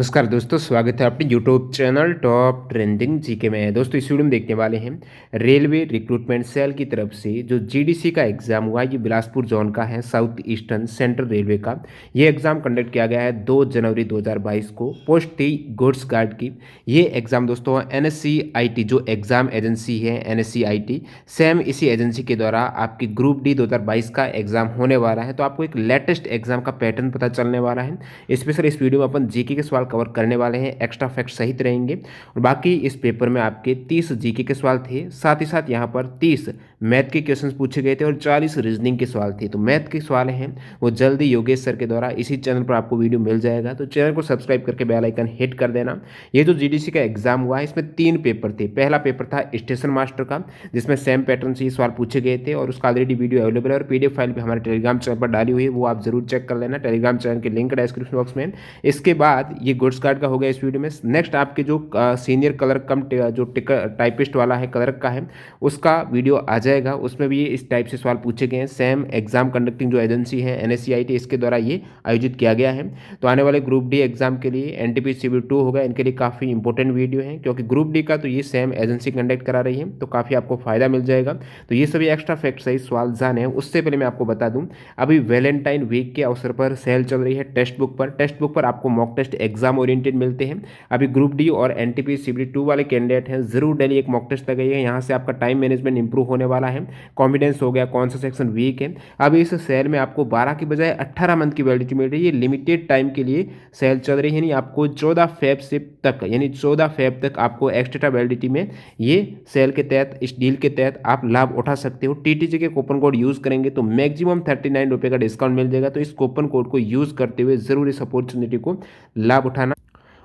नमस्कार दोस्तों, स्वागत है अपने YouTube channel top trending GK में। दोस्तों इस वीडियो में देखने वाले हैं रेलवे रिक्रूटमेंट सेल की तरफ से जो जीडीसी का एग्ज़ाम हुआ है। ये बिलासपुर जोन का है, साउथ ईस्टर्न सेंट्रल रेलवे का। ये एग्ज़ाम कंडक्ट किया गया है 2 जनवरी 2022 को। पोस्ट थी गुड्स गार्ड की। ये एग्ज़ाम दोस्तों NSCIT जो एग्ज़ाम एजेंसी है NSCIT, सेम इसी एजेंसी के द्वारा आपकी ग्रुप डी 2022 का एग्ज़ाम होने वाला है। तो आपको एक लेटेस्ट एग्ज़ाम का पैटर्न पता चलने वाला है। स्पेशल इस वीडियो में अपन जीके के सवाल कवर करने वाले हैं, एक्स्ट्रा फैक्ट सहित रहेंगे। और बाकी इस पेपर में आपके 30 जीके के सवाल थे, साथ ही साथ यहाँ पर 30 मैथ के क्वेश्चंस पूछे गए थे और 40 रीजनिंग के सवाल थे। तो मैथ के सवाल हैं वो जल्दी योगेश सर के द्वारा इसी चैनल पर आपको वीडियो मिल जाएगा। तो चैनल को सब्सक्राइब करके बेल आइकन हिट कर देना। ये जो जीडीसी का एग्जाम हुआ है इसमें 3 पेपर थे। पहला पेपर था स्टेशन मास्टर का, जिसमें सेम पैटर्न से ये सवाल पूछे गए थे और उसका ऑलरेडी वीडियो अवेलेबल है और पीडीएफ फाइल भी हमारे टेलीग्राम चैनल पर डाली हुई है, वो आप जरूर चेक कर लेना। टेलीग्राम चैनल की लिंक डिस्क्रिप्शन बॉक्स में। इसके बाद ये गुड्स गार्ड का हो गया इस वीडियो में। नेक्स्ट आपके जो सीनियर क्लर्क कम जो टाइपिस्ट वाला है, क्लर्क का है, उसका वीडियो आ जाएगा। उसमें भी इस टाइप से सवाल पूछे गए हैं। सेम एग्जाम कंडक्टिंग जो एजेंसी है NSCIT, इसके द्वारा ये आयोजित किया गया है। तो आने वाले ग्रुप डी एग्जाम के लिए NTPC 2 होगा, इनके लिए काफ़ी इंपॉर्टेंट वीडियो है, क्योंकि ग्रुप डी का तो ये सेम एजेंसी कंडक्ट करा रही है, तो काफ़ी आपको फायदा मिल जाएगा। तो ये सभी एक्स्ट्रा फैक्ट सही सवाल जाने हैं। उससे पहले मैं आपको बता दूं, अभी वैलेंटाइन वीक के अवसर पर सेल चल रही है टेक्स्ट बुक पर। टेक्स्ट बुक पर आपको मॉक टेस्ट एग्जाम ओरिएंटेड मिलते हैं। अभी ग्रुप डी और NTPC 2 वाले कैंडिडेट हैं, जरूर डेली एक मॉक टेस्ट लगाइए। यहाँ से आपका टाइम मैनेजमेंट इंप्रूव होने वाला है। कॉन्फिडेंस हो गया, कौन सा सेक्शन वीक है। अभी इस सेल में आपको 12 की बजाय 18 मंथ की वैलिडिटी मिल रही है। ये लिमिटेड टाइम के लिए सेल चल रही है, यानी आपको 14 फेब से तक, यानी 14 फेब तक आपको एक्स्ट्रा वैलिडिटी में ये सेल के तहत, इस डील के तहत आप लाभ उठा सकते हो। TTG के कूपन कोड यूज़ करेंगे तो मैक्सिमम 39 रुपये का डिस्काउंट मिल जाएगा। तो इस कूपन कोड को यूज़ करते हुए ज़रूर इस अपॉर्चुनिटी को लाभ उठाना।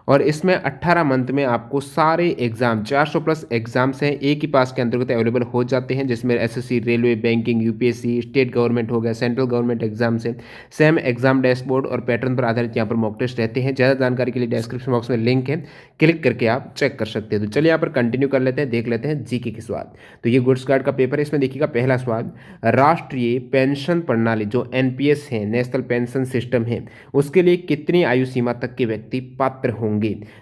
और इसमें 18 मंथ में आपको सारे एग्जाम 400 प्लस एग्जाम्स हैं, एक ही पास के अंतर्गत अवेलेबल हो जाते हैं, जिसमें SSC, railway, banking, UPSC, state government हो गया, सेंट्रल गवर्नमेंट एग्जाम से। सेम एग्जाम डैशबोर्ड और पैटर्न पर आधारित यहाँ पर मॉक टेस्ट रहते हैं। ज़्यादा जानकारी के लिए डिस्क्रिप्शन बॉक्स में लिंक है, क्लिक करके आप चेक कर सकते हैं। तो चलिए यहाँ पर कंटिन्यू कर लेते हैं, देख लेते हैं जीके के सवाल। तो ये गुड्स गार्ड का पेपर है, इसमें देखिएगा पहला सवाल, राष्ट्रीय पेंशन प्रणाली जो NPS है, नेशनल पेंशन सिस्टम है, उसके लिए कितनी आयु सीमा तक के व्यक्ति पात्र होंगे।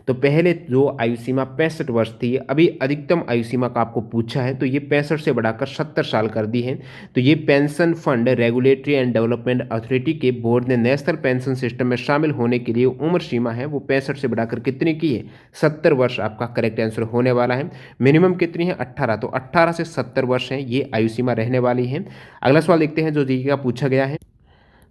तो पहले जो आयु सीमा 65 वर्ष थी, अभी अधिकतम आयु सीमा का आपको पूछा है, तो ये 65 से बढ़ाकर 70 साल कर दी है। तो ये pension fund regulatory and development authority के बोर्ड ने नेशनल पेंशन सिस्टम में शामिल होने के लिए उम्र सीमा है वो 65 से बढ़ाकर कितनी की है, 70 वर्ष आपका करेक्ट आंसर होने वाला है। मिनिमम कितनी है, 18, तो 18 से 70 वर्ष है ये आयु सीमा रहने वाली है। अगला सवाल देखते हैं जो जीके का पूछा गया है।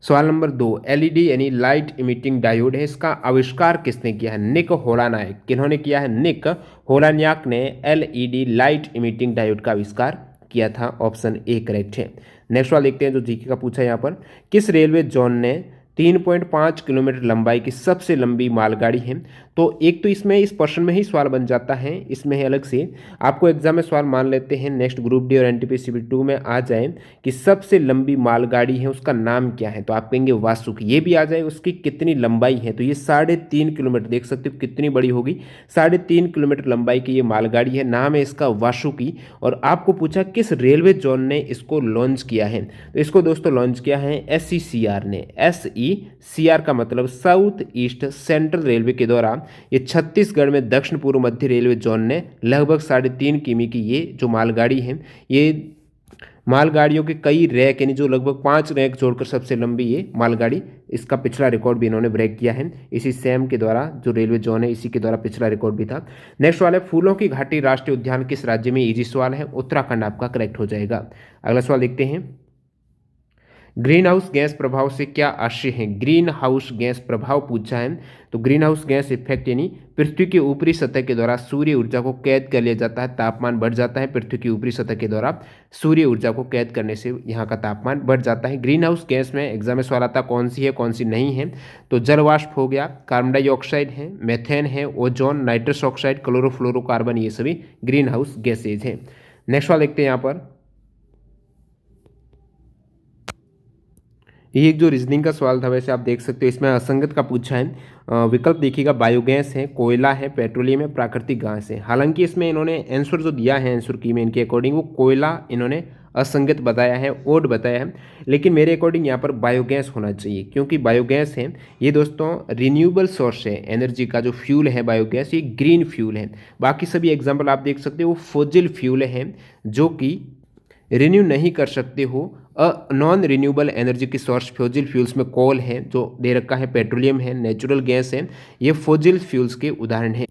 सवाल नंबर 2, LED यानी लाइट इमिटिंग डायोड है, इसका आविष्कार किसने किया है। निक होलानायक। किन्होंने किया है, निक होलानायक ने LED लाइट इमिटिंग डायोड का आविष्कार किया था। ऑप्शन ए करेक्ट है। नेक्स्ट सवाल देखते हैं जो जीके का पूछा है यहाँ पर, किस रेलवे जोन ने 3.5 किलोमीटर लंबाई की सबसे लंबी मालगाड़ी है। तो एक तो इसमें इस प्रश्न में ही सवाल बन जाता है, इसमें है अलग से आपको एग्जाम में सवाल मान लेते हैं। नेक्स्ट ग्रुप डी और NTPC 2 में आ जाए कि सबसे लंबी मालगाड़ी है उसका नाम क्या है, तो आप कहेंगे वासुकी। ये भी आ जाए उसकी कितनी लंबाई है, तो ये 3.5 किलोमीटर, देख सकते हो कितनी बड़ी होगी, 3.5 किलोमीटर लंबाई की ये मालगाड़ी है, नाम है इसका वासुकी। और आपको पूछा किस रेलवे जोन ने इसको लॉन्च किया है, तो इसको दोस्तों लॉन्च किया है SECR ने। SECR का मतलब साउथ ईस्ट सेंट्रल रेलवे के द्वारा ये छत्तीसगढ़ में दक्षिण पूर्व मध्य रेलवे जोन ने लगभग 3.5 किमी की ये जो मालगाड़ी है, ये मालगाड़ियों के कई रैक, यानी जो लगभग 5 रैक जोड़कर सबसे लंबी ये मालगाड़ी, इसका पिछला रिकॉर्ड भी इन्होंने ब्रेक किया है। इसी सेम के द्वारा जो रेलवे जोन है इसी के द्वारा पिछला रिकॉर्ड भी था। नेक्स्ट सवाल है, फूलों की घाटी राष्ट्रीय उद्यान किस राज्य में, इजी सवाल है, उत्तराखंड आपका करेक्ट हो जाएगा। अगला सवाल देखते हैं, ग्रीन हाउस गैस प्रभाव से क्या आशय है। ग्रीन हाउस गैस प्रभाव पूछा है, तो ग्रीन हाउस गैस इफेक्ट यानी पृथ्वी की ऊपरी सतह के द्वारा सूर्य ऊर्जा को कैद कर लिया जाता है, तापमान बढ़ जाता है। पृथ्वी की ऊपरी सतह के द्वारा सूर्य ऊर्जा को कैद करने से यहाँ का तापमान बढ़ जाता है। ग्रीन हाउस गैस में एग्जाम में सवाल आता कौन सी है कौन सी नहीं है, तो जल वाष्प हो गया, कार्बन डाइऑक्साइड है, मेथेन है, ओजोन, नाइट्रस ऑक्साइड, क्लोरोफ्लोरोकार्बन, ये सभी ग्रीन हाउस गैसेज हैं। नेक्स्ट वाला देखते हैं यहाँ पर, ये एक जो रीजनिंग का सवाल था, वैसे आप देख सकते हो इसमें असंगत का पूछा है। विकल्प देखिएगा, बायोगैस है, कोयला है, पेट्रोलियम है, प्राकृतिक गैस है। हालांकि इसमें इन्होंने आंसर जो दिया है आंसर की में इनके अकॉर्डिंग वो कोयला इन्होंने असंगत बताया है, ओड बताया है, लेकिन मेरे अकॉर्डिंग यहाँ पर बायोगैस होना चाहिए, क्योंकि बायोगैस है ये दोस्तों रिन्यूएबल सोर्स है एनर्जी का। जो फ्यूल है बायोगैस ये ग्रीन फ्यूल है। बाकी सभी एग्जाम्पल आप देख सकते हो वो फोजिल फ्यूल है जो कि रिन्यू नहीं कर सकते हो। नॉन रिन्यूएबल एनर्जी की सोर्स फोजिल फ्यूल्स में कोल है जो दे रखा है, पेट्रोलियम है, नेचुरल गैस है, ये फोजिल फ्यूल्स के उदाहरण है।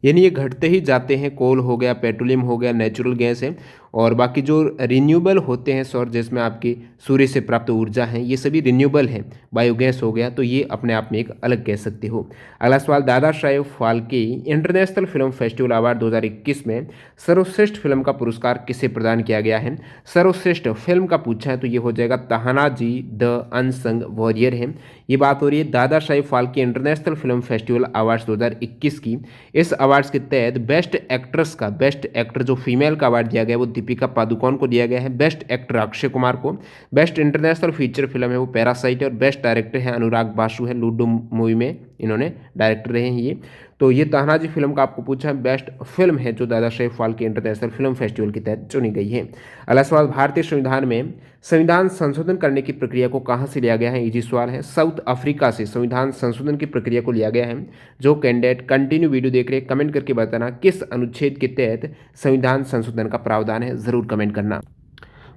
यानी ये घटते ही जाते हैं, कोल हो गया, पेट्रोलियम हो गया, नेचुरल गैस है। और बाकी जो रिन्यूएबल होते हैं सौर, जिसमें आपकी सूर्य से प्राप्त ऊर्जा है, ये सभी रिन्यूएबल है। बायोगैस हो गया, तो ये अपने आप में एक अलग कह सकते हो। अगला सवाल, Dada Saheb Phalke international film festival award 2021 में सर्वश्रेष्ठ फिल्म का पुरस्कार किसे प्रदान किया गया है? सर्वश्रेष्ठ फिल्म का पूछा है तो ये हो जाएगा तानाजी द अनसंग वॉरियर है। ये बात हो रही है Dada Saheb Phalke international film festival awards 2021 की। इस अवार्ड्स के तहत बेस्ट एक्ट्रेस का, बेस्ट एक्टर जो फीमेल का अवार्ड दिया गया है वो दीपिका पादुकोण को दिया गया है। बेस्ट एक्टर अक्षय कुमार को। बेस्ट इंटरनेशनल फीचर फिल्म है वो पैरासाइट है। और बेस्ट डायरेक्टर है अनुराग बासु है, लूडो मूवी में इन्होंने डायरेक्टर रहे हैं ये। तो ये तानाजी फिल्म का आपको पूछा है, बेस्ट फिल्म है जो दादा Saheb Phalke international film festival के तहत चुनी गई है। अगला सवाल, भारतीय संविधान में संविधान संशोधन करने की प्रक्रिया को कहाँ से लिया गया है? इजी सवाल है। साउथ अफ्रीका से संविधान संशोधन की प्रक्रिया को लिया गया है। जो कैंडिडेट कंटिन्यू वीडियो देख रहे हैं कमेंट करके बताना किस अनुच्छेद के तहत संविधान संशोधन का प्रावधान है, जरूर कमेंट करना।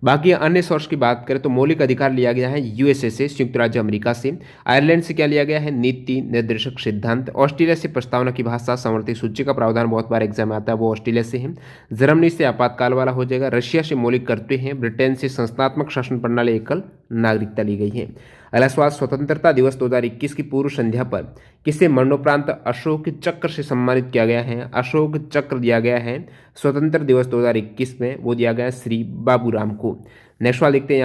बाकी अन्य सोर्स की बात करें तो मौलिक अधिकार लिया गया है यूएसए से, संयुक्त राज्य अमेरिका से। आयरलैंड से क्या लिया गया है? नीति निर्देशक सिद्धांत। ऑस्ट्रेलिया से प्रस्तावना की भाषा समवर्ती सूची का प्रावधान बहुत बार एग्जाम में आता है, वो ऑस्ट्रेलिया से है। जर्मनी से आपातकाल वाला हो जाएगा। रशिया से मौलिक कर्तव्य हैं। ब्रिटेन से संस्थात्मक शासन प्रणाली एकल नागरिकता ली गई है। अगला सवाल, स्वतंत्रता दिवस 2021 की पूर्व संध्या पर किसे मरणोपरांत अशोक चक्र से सम्मानित किया गया है? अशोक चक्र दिया गया है स्वतंत्र दिवस 2021 में, वो दिया गया है श्री बाबूराम को। नेक्स्ट सवाल देखते हैं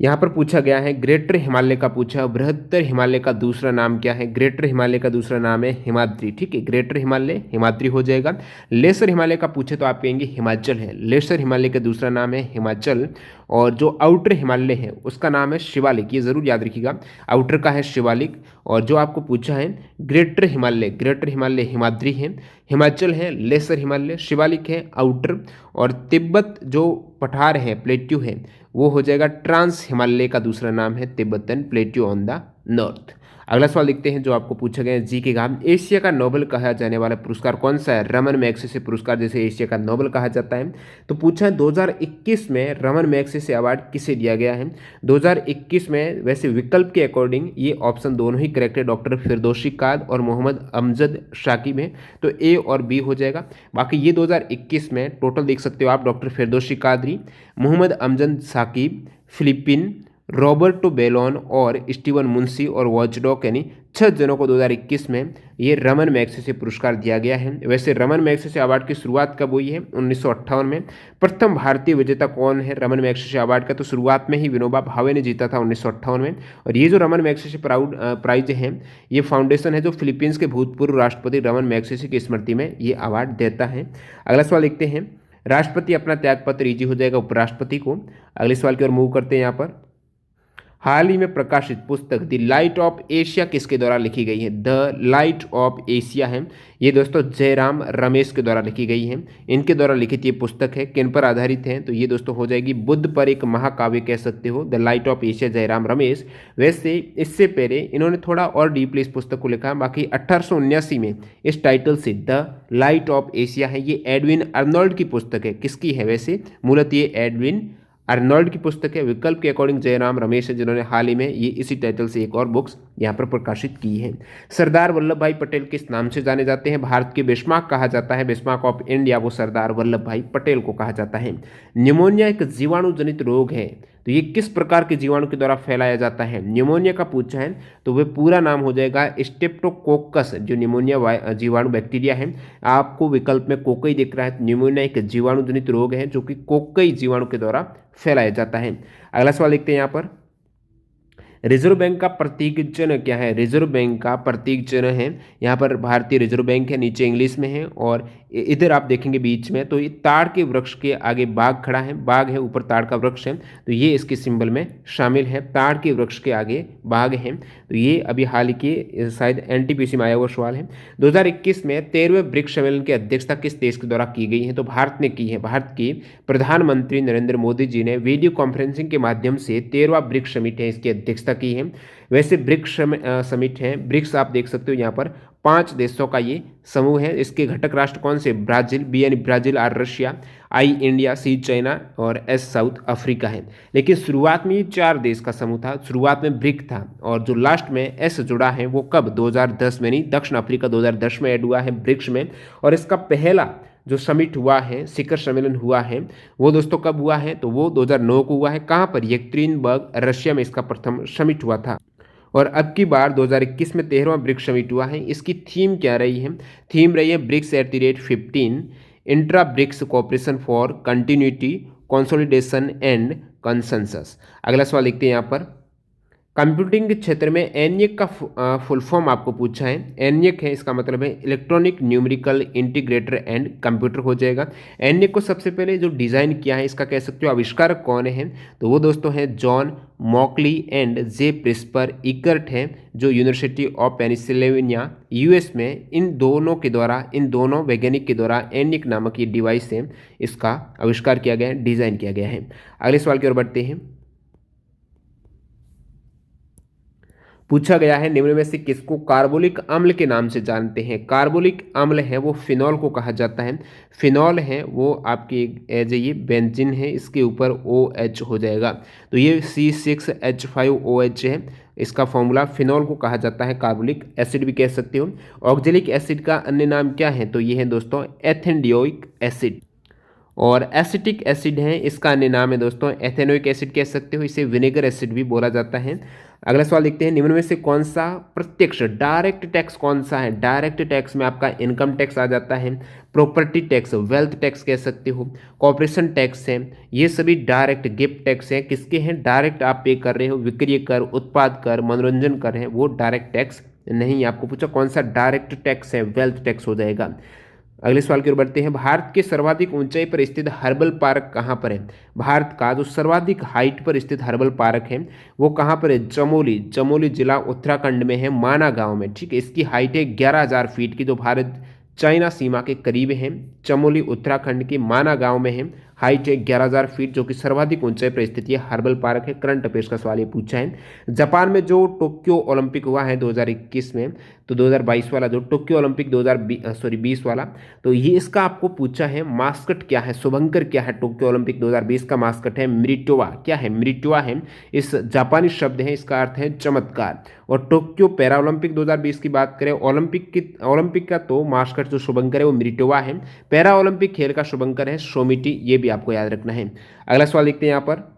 यहाँ पर पूछा गया है ग्रेटर हिमालय का पूछा, बृहत्तर हिमालय का दूसरा नाम क्या है? ग्रेटर हिमालय का दूसरा नाम है हिमाद्री। ठीक है, ग्रेटर हिमालय हिमाद्री हो जाएगा। लेसर हिमालय का पूछे तो आप कहेंगे हिमाचल है। लेसर हिमालय का दूसरा नाम है हिमाचल। और जो आउटर हिमालय है उसका नाम है शिवालिक, ये जरूर याद रखिएगा। आउटर का है शिवालिक। और जो आपको पूछा है ग्रेटर हिमालय हिमाद्री है। हिमाचल है लेसर हिमालय, शिवालिक है आउटर। और तिब्बत जो पठार है, प्लेट्यू है, वो हो जाएगा ट्रांस हिमालय का दूसरा नाम है Tibetan plateau on the north. अगला सवाल देखते हैं जो आपको पूछा गया है जी के काम, एशिया का नोबेल कहा जाने वाला पुरस्कार कौन सा है? रमन मैग्सेसे पुरस्कार, जैसे एशिया का नोबेल कहा जाता है। तो पूछा है 2021 में रमन मैग्सेसे अवार्ड किसे दिया गया है? 2021 में वैसे विकल्प के अकॉर्डिंग ये ऑप्शन दोनों ही करेक्ट है, डॉक्टर फिरदौसी काद और मोहम्मद अमजद शाकिब है, तो ए और बी हो जाएगा। बाकी ये 2021 में टोटल देख सकते हो आप, doctor Firdausi Qadri, Mohammad Amjad Saqib, Philippine, Roberto Ballon और स्टीवन मुंशी और वॉचडॉग, यानी 6 जनों को 2021 में ये रमन मैग्सेसे पुरस्कार दिया गया है। वैसे रमन मैग्सेसे अवार्ड की शुरुआत कब हुई है? 1958 में। प्रथम भारतीय विजेता कौन है रमन मैग्सेसे अवार्ड का? तो शुरुआत में ही विनोबा भावे ने जीता था 1958 में। और ये जो रमन मैग्सेसे प्राइज है ये फाउंडेशन है जो फिलीपींस के भूतपूर्व राष्ट्रपति रमन मैग्सेसे की स्मृति में ये अवार्ड देता है। अगला सवाल देखते हैं, राष्ट्रपति अपना त्यागपत्र इजी हो जाएगा उपराष्ट्रपति को। अगले सवाल की ओर मूव करते हैं। यहाँ पर हाल ही में प्रकाशित पुस्तक द लाइट ऑफ एशिया किसके द्वारा लिखी गई है? द लाइट ऑफ एशिया है ये दोस्तों जयराम रमेश के द्वारा लिखी गई है। इनके द्वारा लिखित ये पुस्तक है, किन पर आधारित है? तो ये दोस्तों हो जाएगी बुद्ध पर एक महाकाव्य कह सकते हो, the light of Asia Jairam Ramesh. वैसे इससे पहले इन्होंने थोड़ा और डीपली इस पुस्तक को लिखा, बाकी 1879 में इस टाइटल से द लाइट ऑफ एशिया है। ये एडविन अर्नोल्ड की पुस्तक है। किसकी है वैसे? मूलतः ये एडविन अर्नोल्ड की पुस्तक है। विकल्प के अकॉर्डिंग जयराम रमेश है जिन्होंने हाल ही में ये इसी टाइटल से एक और बुक्स यहाँ पर प्रकाशित की है। सरदार वल्लभ भाई पटेल किस नाम से जाने जाते हैं? भारत के बिस्मार्क कहा जाता है, बिस्मार्क ऑफ इंडिया वो सरदार वल्लभ भाई पटेल को कहा जाता है। निमोनिया एक जीवाणु जनित रोग है, तो ये किस प्रकार के जीवाणु के द्वारा फैलाया जाता है? निमोनिया का पूछा है तो वह पूरा नाम हो जाएगा स्ट्रेप्टोकोकस, जो निमोनिया जीवाणु बैक्टीरिया है। आपको विकल्प में कोकई दिख रहा है। निमोनिया एक जीवाणु जनित रोग है जो कि कोकई जीवाणु के द्वारा फैलाया जाता है। अगला सवाल देखते हैं यहाँ पर, रिजर्व बैंक का प्रतीक चिन्ह क्या है? रिजर्व बैंक का प्रतीक चिन्ह है, यहाँ पर भारतीय रिजर्व बैंक है, नीचे इंग्लिश में है और इधर आप देखेंगे बीच में तो ये ताड़ के वृक्ष के आगे बाघ खड़ा है, बाघ है, ऊपर ताड़ का वृक्ष है, तो ये इसके सिंबल में शामिल है। ताड़ के वृक्ष के आगे बाघ है, तो ये अभी हाल के शायद एनटीपीसी में आया हुआ सवाल है। 2021 में 13वें ब्रिक्स सम्मेलन की अध्यक्षता किस देश के द्वारा की गई है? तो भारत ने की है। भारत के प्रधानमंत्री नरेंद्र मोदी जी ने वीडियो कॉन्फ्रेंसिंग के माध्यम से 13वां ब्रिक्स समिट है इसकी अध्यक्षता की है। वैसे ब्रिक्स समिट है, ब्रिक्स आप देख सकते हो यहाँ पर 5 देशों का ये समूह है। इसके घटक राष्ट्र कौन से? ब्राजील, बी यानी Brazil, R Russia, I India, C China और एस साउथ अफ्रीका है। लेकिन शुरुआत में ये 4 देश का समूह था, शुरुआत में ब्रिक था और जो लास्ट में एस जुड़ा है वो कब? 2010 में, नहीं, दक्षिण अफ्रीका 2010 में ऐड हुआ है ब्रिक्स में। और इसका पहला जो समिट हुआ है, शिखर सम्मेलन हुआ है, वो दोस्तों कब हुआ है? तो वो 2009 को हुआ है। कहाँ पर? येक्त्रिनबर्ग, रशिया में इसका प्रथम समिट हुआ था। और अब की बार 2021 में 13वां ब्रिक्स समिट हुआ है। इसकी थीम क्या रही है? थीम रही है BRICS at the rate 15, intra BRICS cooperation for continuity, consolidation and consensus. अगला सवाल देखते हैं यहाँ पर, कंप्यूटिंग के क्षेत्र में एनएक का फुल फॉर्म आपको पूछा है। एनएक है, इसका मतलब है electronic numerical integrator and computer हो जाएगा। एनएक को सबसे पहले जो डिज़ाइन किया है, इसका कह सकते हो आविष्कारक कौन है? तो वो दोस्तों हैं John Mauchly and J Presper Eckert है, जो यूनिवर्सिटी ऑफ पेनिसिल्वेनिया यूएस में इन दोनों वैज्ञानिक के द्वारा एनएक नामक ये डिवाइस है, इसका आविष्कार किया गया है, डिज़ाइन किया गया है। अगले सवाल की ओर बढ़ते हैं। पूछा गया है निम्न में से किसको कार्बोलिक अम्ल के नाम से जानते हैं? कार्बोलिक अम्ल है वो फिनॉल को कहा जाता है। फिनॉल है वो आपकी एज ये बेंजीन है, इसके ऊपर OH हो जाएगा, तो ये C6H5OH है, इसका फॉर्मूला। फिनॉल को कहा जाता है कार्बोलिक एसिड भी कह सकते हो। ऑक्जेलिक एसिड का अन्य नाम क्या है? तो ये है दोस्तों एथेनडियोइक एसिड। और एसिटिक एसिड है, इसका अन्य नाम है दोस्तों एथेनोइक एसिड कह सकते हो, इसे विनेगर एसिड भी बोला जाता है। अगला सवाल देखते हैं, निम्न में से कौन सा प्रत्यक्ष डायरेक्ट टैक्स कौन सा है? डायरेक्ट टैक्स में आपका इनकम टैक्स आ जाता है, प्रॉपर्टी टैक्स, वेल्थ टैक्स कह सकते हो, कॉर्पोरेशन टैक्स है, ये सभी डायरेक्ट गिफ्ट टैक्स है। किसके हैं? डायरेक्ट आप पे कर रहे हो, विक्रय कर, उत्पाद कर, मनोरंजन कर है, वो डायरेक्ट टैक्स नहीं। आपको पूछा कौन सा डायरेक्ट टैक्स है? वेल्थ टैक्स हो जाएगा। अगले सवाल की ओर बढ़ते हैं, भारत के सर्वाधिक ऊंचाई पर स्थित हर्बल पार्क कहाँ पर है? भारत का जो सर्वाधिक हाइट पर स्थित हर्बल पार्क है वो कहाँ पर है? चमोली, चमोली जिला उत्तराखंड में है, माना गांव में, ठीक है। इसकी हाइट है 11,000 फीट की, जो भारत चाइना सीमा के करीब है। चमोली उत्तराखंड के माना गांव में है, हाइट है 11,000 फीट, जो कि सर्वाधिक ऊंचाई पर स्थित ये हर्बल पार्क है। करंट अफेयर्स का सवाल ये पूछा है। जापान में जो टोक्यो ओलंपिक हुआ है 2021 में, तो 2022 वाला जो टोक्यो ओलंपिक 2020 वाला, तो ये इसका आपको पूछा है मास्कट क्या है, शुभंकर क्या है? टोक्यो ओलंपिक 2020 का मास्कट है मिरिटोवा। क्या है? मिरिटोवा है, इस जापानी शब्द है, इसका अर्थ है चमत्कार। और टोक्यो पैरा ओलंपिक 2020 की बात करें, ओलंपिक का तो मास्कट जो शुभंकर है वो मिरिटोवा है। पैरा ओलंपिक खेल का शुभंकर है सोमिटी, ये भी आपको याद रखना है। अगला सवाल देखते हैं यहाँ पर,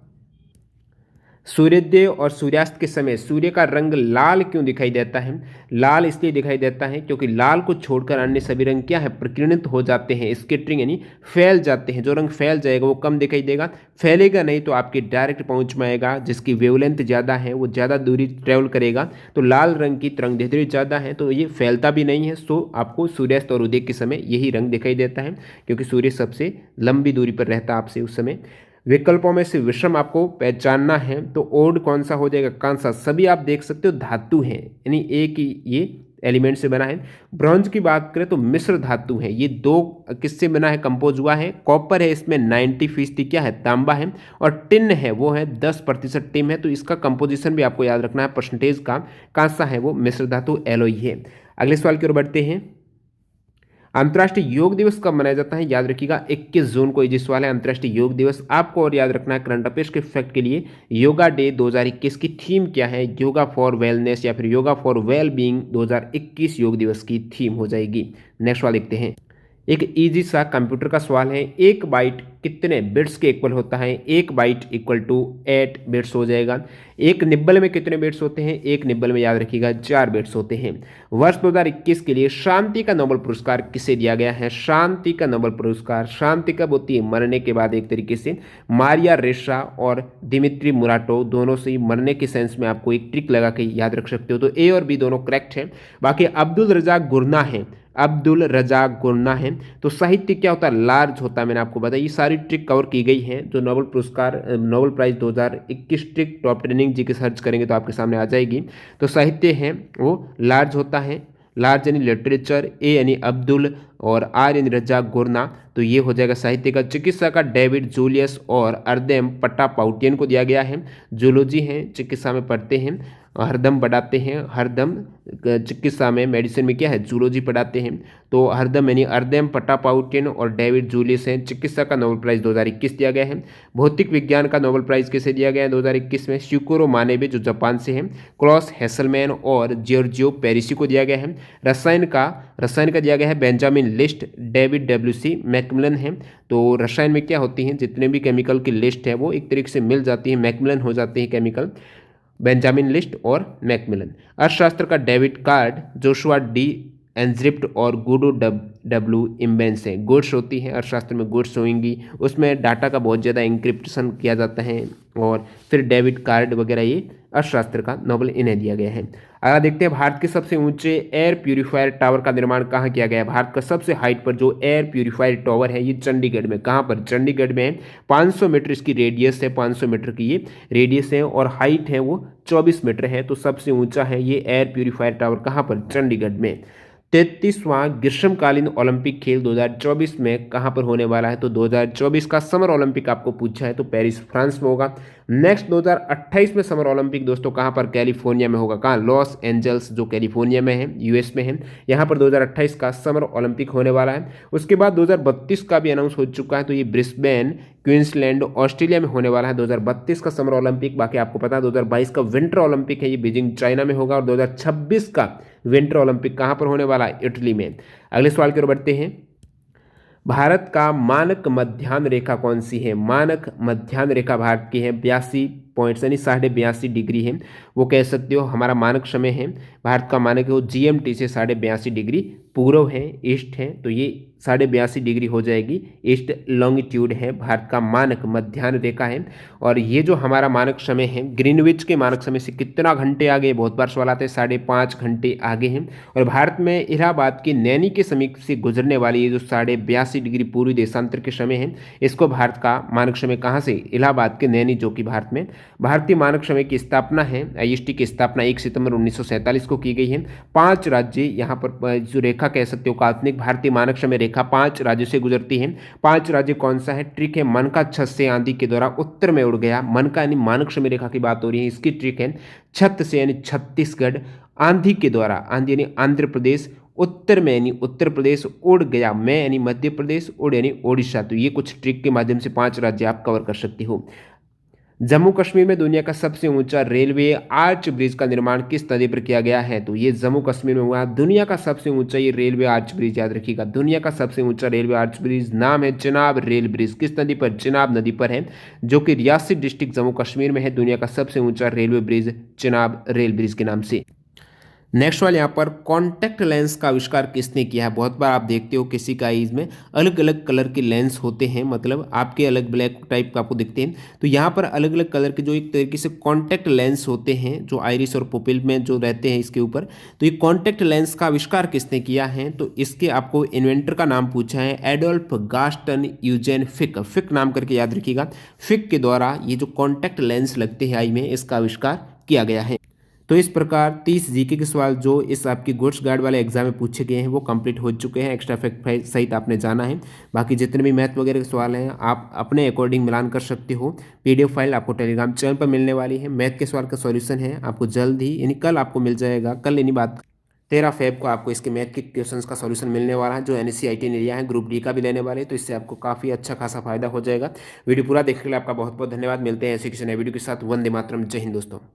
सूर्योदय और सूर्यास्त के समय सूर्य का रंग लाल क्यों दिखाई देता है? लाल इसलिए दिखाई देता है क्योंकि लाल को छोड़कर अन्य सभी रंग क्या है? प्रकीर्णित हो जाते हैं, स्कैटरिंग यानी फैल जाते हैं। जो रंग फैल जाएगा वो कम दिखाई देगा, फैलेगा नहीं तो आपकी डायरेक्ट पहुंच में आएगा। जिसकी वेवलेंथ ज़्यादा है वो ज़्यादा दूरी ट्रेवल करेगा, तो लाल रंग की तरंग दैर्ध्य ज़्यादा है तो ये फैलता भी नहीं है। सो आपको सूर्यास्त और उदय के समय यही रंग दिखाई देता है, क्योंकि सूर्य सबसे लंबी दूरी पर रहता है आपसे उस समय। विकल्पों में से विषम आपको पहचानना है, तो ओड कौन सा हो जाएगा? कांसा। सभी आप देख सकते हो धातु हैं, यानी एक ही ये एलिमेंट से बना है। ब्रॉन्ज की बात करें तो मिश्र धातु है, ये 2 किससे बना है? कंपोज हुआ है। कॉपर है, इसमें 90% क्या है? तांबा है। और टिन है वो है 10% टिन है, तो इसका कंपोजिशन भी आपको याद रखना है परसेंटेज का। कांसा है वो मिश्र धातु एलोई है। अगले सवाल की ओर बढ़ते हैं, अंतर्राष्ट्रीय योग दिवस कब मनाया जाता है? याद रखिएगा 21 जून को ये सवाल है, अंतर्राष्ट्रीय योग दिवस। आपको और याद रखना है करंट अफेयर्स के फैक्ट के लिए, योगा डे 2021 की थीम क्या है? योगा फॉर वेलनेस या फिर योगा फॉर वेल बीइंग 2021 योग दिवस की थीम हो जाएगी। नेक्स्ट सवाल देखते हैं, एक इजी सा कंप्यूटर का सवाल है, 1 बाइट कितने बिट्स के इक्वल होता है? 1 बाइट इक्वल टू 8 बिट्स हो जाएगा। एक निब्बल में कितने बिट्स होते हैं? एक निब्बल में याद रखिएगा 4 बिट्स होते हैं। वर्ष 2021 के लिए शांति का नोबेल पुरस्कार किसे दिया गया है? शांति का नोबेल पुरस्कार, शांति कब होती है? मरने के बाद एक तरीके से। मारिया रेशा और दिमित्री मुराटो दोनों से ही मरने के सेंस में आपको एक ट्रिक लगा के याद रख सकते हो। तो ए और बी दोनों करेक्ट है। बाकी अब्दुल रजाक गुरना है, अब्दुल रजाक गुरना है। तो साहित्य क्या होता है? लार्ज होता है। मैंने आपको बताया ये सारी ट्रिक कवर की गई है। जो नोबेल पुरस्कार Nobel prize 2021 trick top training G K search करेंगे तो आपके सामने आ जाएगी। तो साहित्य है वो लार्ज होता है। लार्ज यानी लिटरेचर, ए यानी अब्दुल और आर यानी रजाक गुरना। तो ये हो जाएगा साहित्य का। चिकित्सा का डेविड जूलियस और अर्देम पट्टापाउटियन को दिया गया है। जूलॉजी है, चिकित्सा में पढ़ते हैं, हरदम पढ़ाते हैं। हरदम चिकित्सा में, मेडिसिन में क्या है? जूलॉजी पढ़ाते हैं। तो हरदम यानी अर्देम पट्टापाउटियन और डेविड जूलियस हैं। चिकित्सा का नोबेल प्राइज 2021 दिया गया है। भौतिक विज्ञान का नोबेल प्राइज किसे दिया गया है 2021 में? शिकोरो मानेबे जो जापान से हैं, क्लॉस हेसलमैन और जियोर्जियो पेरिसी को दिया गया है। रसायन का दिया गया है Benjamin list, David WC Macmillan है। तो रसायन में क्या होती हैं? जितने भी केमिकल की लिस्ट है वो एक तरीके से मिल जाती है, मैकमिलन हो जाती है केमिकल, बेंजामिन लिस्ट और मैकमिलन। अर्थशास्त्र का डेविड कार्ड, जोशुआ डी एंज्रिप्ट और गुडो डब्ल्यू इम्बेंस है। गुड्स होती है अर्थशास्त्र में, गुड्स होंगी, उसमें डाटा का बहुत ज़्यादा इंक्रिप्शन किया जाता है। और फिर डेविड कार्ड वगैरह, ये अर्थशास्त्र का नोबेल इन्हें दिया गया है। अगर देखते हैं भारत के सबसे ऊंचे एयर प्यूरीफायर टावर का निर्माण कहाँ किया गया है? भारत का सबसे हाइट पर जो एयर प्यूरीफायर टावर है ये चंडीगढ़ में। कहाँ पर? चंडीगढ़ में है। 500 मीटर इसकी रेडियस है, 500 मीटर की ये रेडियस है और हाइट है वो 24 मीटर है। तो सबसे ऊंचा है ये एयर प्यूरीफायर टावर। कहाँ पर? चंडीगढ़ में। 33वां ग्रीष्मकालीन ओलंपिक खेल 2024 में कहाँ पर होने वाला है? तो 2024 का समर ओलंपिक आपको पूछा है तो पेरिस फ्रांस में होगा। नेक्स्ट 2028 में समर ओलंपिक दोस्तों कहाँ पर? कैलिफोर्निया में होगा। कहाँ? लॉस एंजल्स जो कैलिफोर्निया में है, यूएस में है। यहाँ पर 2028 का समर ओलंपिक होने वाला है। उसके बाद 2032 का भी अनाउंस हो चुका है। तो ये ब्रिस्बेन क्वींसलैंड ऑस्ट्रेलिया में होने वाला है 2032 का समर ओलंपिक। बाकी आपको पता है 2022 का विंटर ओलंपिक है, ये बीजिंग चाइना में होगा। और 2026 का विंटर ओलंपिक कहाँ पर होने वाला है? इटली में। अगले सवाल की ओर बढ़ते हैं। भारत का मानक मध्याह्न रेखा कौन सी है? मानक मध्याह्न रेखा भारत की है 82 पॉइंट्स यानी 82.5 डिग्री है। वो कह सकते हो हमारा मानक समय है। भारत का मानक है वो जीएमटी से 82.5 डिग्री पूर्व है, ईस्ट है। तो ये 82.5 डिग्री हो जाएगी, ईस्ट लॉन्गिट्यूड है, भारत का मानक मध्याह्न रेखा है। और ये जो हमारा मानक समय है ग्रीनविच के मानक समय से कितना घंटे आगे? बहुत बार सवाल आते हैं, 5.5 घंटे आगे हैं। और भारत में इलाहाबाद के नैनी के समीप से गुजरने वाली ये जो 82.5 डिग्री पूर्वी देशांतर के समय है, इसको भारत का मानक समय कहाँ से? इलाहाबाद के नैनी जो कि भारत में। भारतीय मानक समय की स्थापना है, आईएसटी की स्थापना 1 सितंबर 1947 को की गई है। 5 राज्य यहाँ पर जो रेखा कह सकते हो काल्पनिक भारतीय मानक समय रेखा 5 राज्यों से गुजरती है। 5 राज्य कौन सा है? ट्रिक है मन का छत से आंधी के द्वारा उत्तर में उड़ गया। मन का यानी मानक समय रेखा की बात हो रही है, इसकी ट्रिक है छत से यानी छत्तीसगढ़, आंधी के द्वारा, आंधी यानी आंध्र प्रदेश, उत्तर में यानी उत्तर प्रदेश, उड़ गया मैं यानी मध्य प्रदेश, उड़ यानी ओडिशा। तो ये कुछ ट्रिक के माध्यम से 5 राज्य आप कवर कर सकते हो। जम्मू कश्मीर में दुनिया का सबसे ऊंचा रेलवे आर्च ब्रिज का निर्माण किस नदी पर किया गया है? तो ये जम्मू कश्मीर में हुआ। दुनिया का सबसे ऊंचा ये रेलवे आर्च ब्रिज याद रखिएगा, दुनिया का सबसे ऊंचा रेलवे आर्च ब्रिज नाम है चिनाब रेल ब्रिज। किस नदी पर? चिनाब नदी पर है, जो कि रियासी डिस्ट्रिक्ट जम्मू कश्मीर में है। दुनिया का सबसे ऊंचा railway bridge Chenab rail bridge के नाम से। नेक्स्ट वाले यहाँ पर कॉन्टैक्ट लेंस का आविष्कार किसने किया है? बहुत बार आप देखते हो किसी का आईज में अलग अलग कलर के लेंस होते हैं, मतलब आपके अलग ब्लैक टाइप का आपको दिखते हैं। तो यहाँ पर अलग अलग कलर के जो एक तरीके से कॉन्टैक्ट लेंस होते हैं जो आइरिस और पुपिल में जो रहते हैं इसके ऊपर। तो ये कॉन्टैक्ट लेंस का आविष्कार किसने किया है? तो इसके आपको इन्वेंटर का नाम पूछा है, एडोल्फ गास्टन यूजेन फिक। फिक नाम करके याद रखिएगा। फिक के द्वारा ये जो कॉन्टैक्ट लेंस लगते हैं आई में, इसका आविष्कार किया गया है। तो इस प्रकार 30 जीके के सवाल जो इस आपकी गुड्स गार्ड वाले एग्जाम में पूछे गए हैं वो कंप्लीट हो चुके हैं। एक्स्ट्रा फैक्ट सहित आपने जाना है। बाकी जितने भी मैथ वगैरह के सवाल हैं आप अपने अकॉर्डिंग मिलान कर सकते हो। पीडीएफ फाइल आपको टेलीग्राम चैनल पर मिलने वाली है। मैथ के सवाल का सॉल्यूशन है आपको जल्द ही यानी कल आपको मिल जाएगा। कल यानी बात 13 फेब को आपको इसके मैथ के क्वेश्चंस का सॉल्यूशन मिलने वाला है, जो एनएससीआईटी एरिया है, ग्रुप डी का भी लेने वाले हैं। तो इससे आपको काफ़ी अच्छा खासा फायदा हो जाएगा। वीडियो पूरा देखने के लिए आपका बहुत बहुत धन्यवाद। मिलते हैं ऐसे किसी नए वीडियो के साथ। वंदे मातरम, जय हिंद दोस्तों।